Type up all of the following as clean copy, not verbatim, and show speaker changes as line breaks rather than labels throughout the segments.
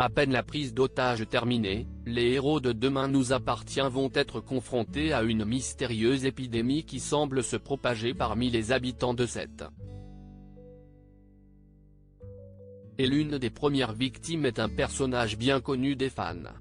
À peine la prise d'otage terminée, les héros de Demain nous appartient vont être confrontés à une mystérieuse épidémie qui semble se propager parmi les habitants de Sète. Et l'une des premières victimes est un personnage bien connu des fans.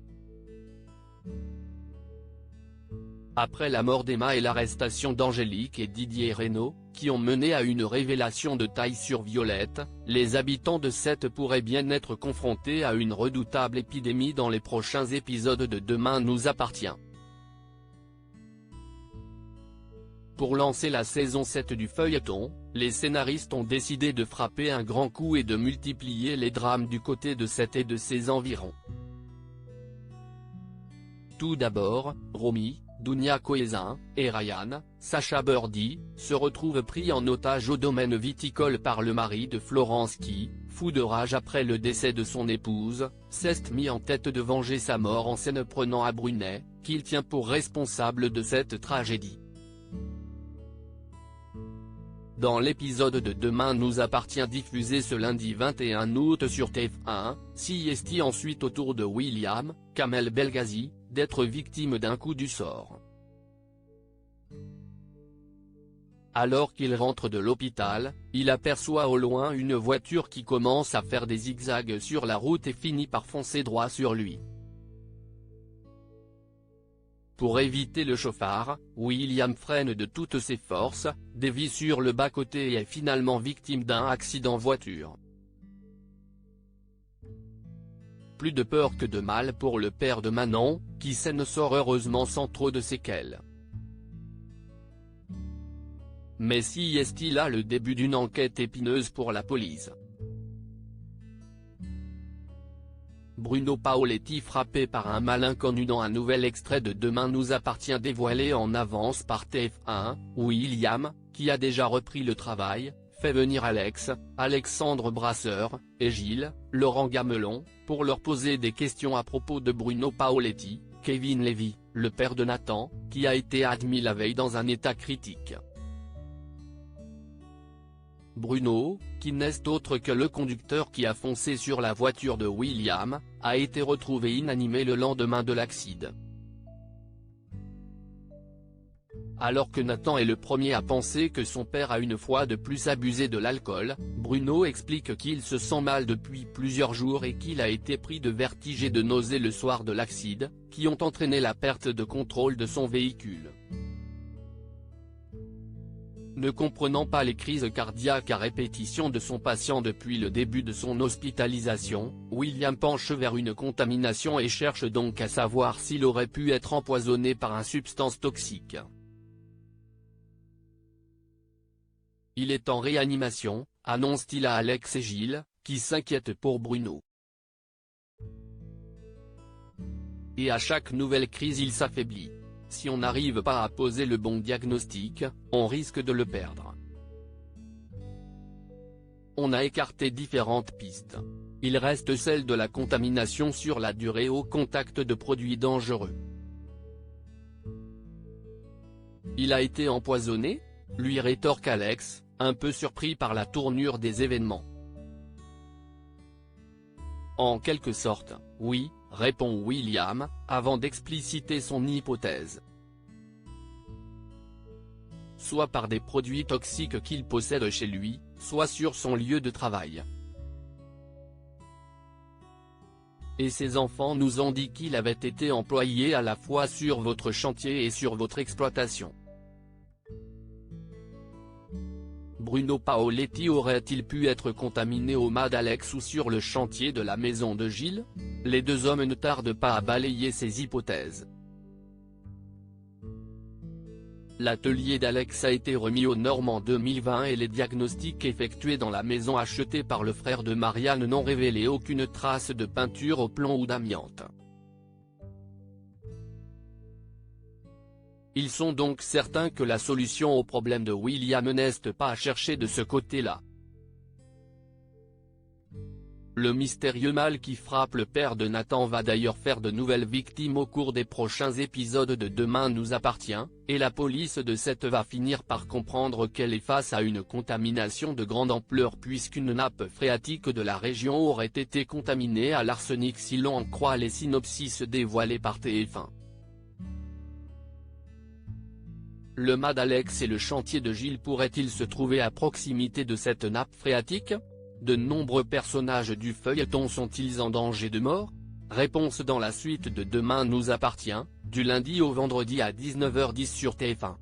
Après la mort d'Emma et l'arrestation d'Angélique et Didier Reynaud, qui ont mené à une révélation de taille sur Violette, les habitants de Sète pourraient bien être confrontés à une redoutable épidémie dans les prochains épisodes de Demain nous appartient. Pour lancer la saison 7 du feuilleton, les scénaristes ont décidé de frapper un grand coup et de multiplier les drames du côté de Sète et de ses environs. Tout d'abord, Romy, Dounia Cohézin, et Ryan, Sacha Birdie, se retrouvent pris en otage au domaine viticole par le mari de Florence qui, fou de rage après le décès de son épouse, s'est mis en tête de venger sa mort en scène prenant à Brunet, qu'il tient pour responsable de cette tragédie. Dans l'épisode de Demain nous appartient diffusé ce lundi 21 août sur TF1, s'y ensuite au tour de William, Kamel Belghazi, d'être victime d'un coup du sort. Alors qu'il rentre de l'hôpital, il aperçoit au loin une voiture qui commence à faire des zigzags sur la route et finit par foncer droit sur lui. Pour éviter le chauffard, William freine de toutes ses forces, dévie sur le bas-côté et est finalement victime d'un accident voiture. Plus de peur que de mal pour le père de Manon, qui s'en sort heureusement sans trop de séquelles. Mais si est-il là le début d'une enquête épineuse pour la police. Bruno Paoletti frappé par un malinconnu dans un nouvel extrait de Demain nous appartient dévoilé en avance par TF1, William, qui a déjà repris le travail, fait venir Alexandre Brasseur, et Gilles, Laurent Gamelon, pour leur poser des questions à propos de Bruno Paoletti, Kevin Lévy, le père de Nathan, qui a été admis la veille dans un état critique. Bruno, qui n'est autre que le conducteur qui a foncé sur la voiture de William, a été retrouvé inanimé le lendemain de l'accident. Alors que Nathan est le premier à penser que son père a une fois de plus abusé de l'alcool, Bruno explique qu'il se sent mal depuis plusieurs jours et qu'il a été pris de vertiges et de nausées le soir de l'accident, qui ont entraîné la perte de contrôle de son véhicule. Ne comprenant pas les crises cardiaques à répétition de son patient depuis le début de son hospitalisation, William penche vers une contamination et cherche donc à savoir s'il aurait pu être empoisonné par une substance toxique. Il est en réanimation, annonce-t-il à Alex et Gilles, qui s'inquiètent pour Bruno. Et à chaque nouvelle crise il s'affaiblit. Si on n'arrive pas à poser le bon diagnostic, on risque de le perdre. On a écarté différentes pistes. Il reste celle de la contamination sur la durée au contact de produits dangereux. Il a été empoisonné ? Lui rétorque Alex, un peu surpris par la tournure des événements. En quelque sorte, oui, répond William, avant d'expliciter son hypothèse. Soit par des produits toxiques qu'il possède chez lui, soit sur son lieu de travail. Et ses enfants nous ont dit qu'il avait été employé à la fois sur votre chantier et sur votre exploitation. Bruno Paoletti aurait-il pu être contaminé au MAD Alex ou sur le chantier de la maison de Gilles? Les deux hommes ne tardent pas à balayer ces hypothèses. L'atelier d'Alex a été remis aux normes en 2020 et les diagnostics effectués dans la maison achetée par le frère de Marianne n'ont révélé aucune trace de peinture au plomb ou d'amiante. Ils sont donc certains que la solution au problème de William n'est pas à chercher de ce côté-là. Le mystérieux mal qui frappe le père de Nathan va d'ailleurs faire de nouvelles victimes au cours des prochains épisodes de Demain nous appartient, et la police de Sète va finir par comprendre qu'elle est face à une contamination de grande ampleur puisqu'une nappe phréatique de la région aurait été contaminée à l'arsenic si l'on en croit les synopsis dévoilés par TF1. Le mât d'Alex et le chantier de Gilles pourraient-ils se trouver à proximité de cette nappe phréatique ? De nombreux personnages du feuilleton sont-ils en danger de mort ? Réponse dans la suite de Demain nous appartient, du lundi au vendredi à 19h10 sur TF1.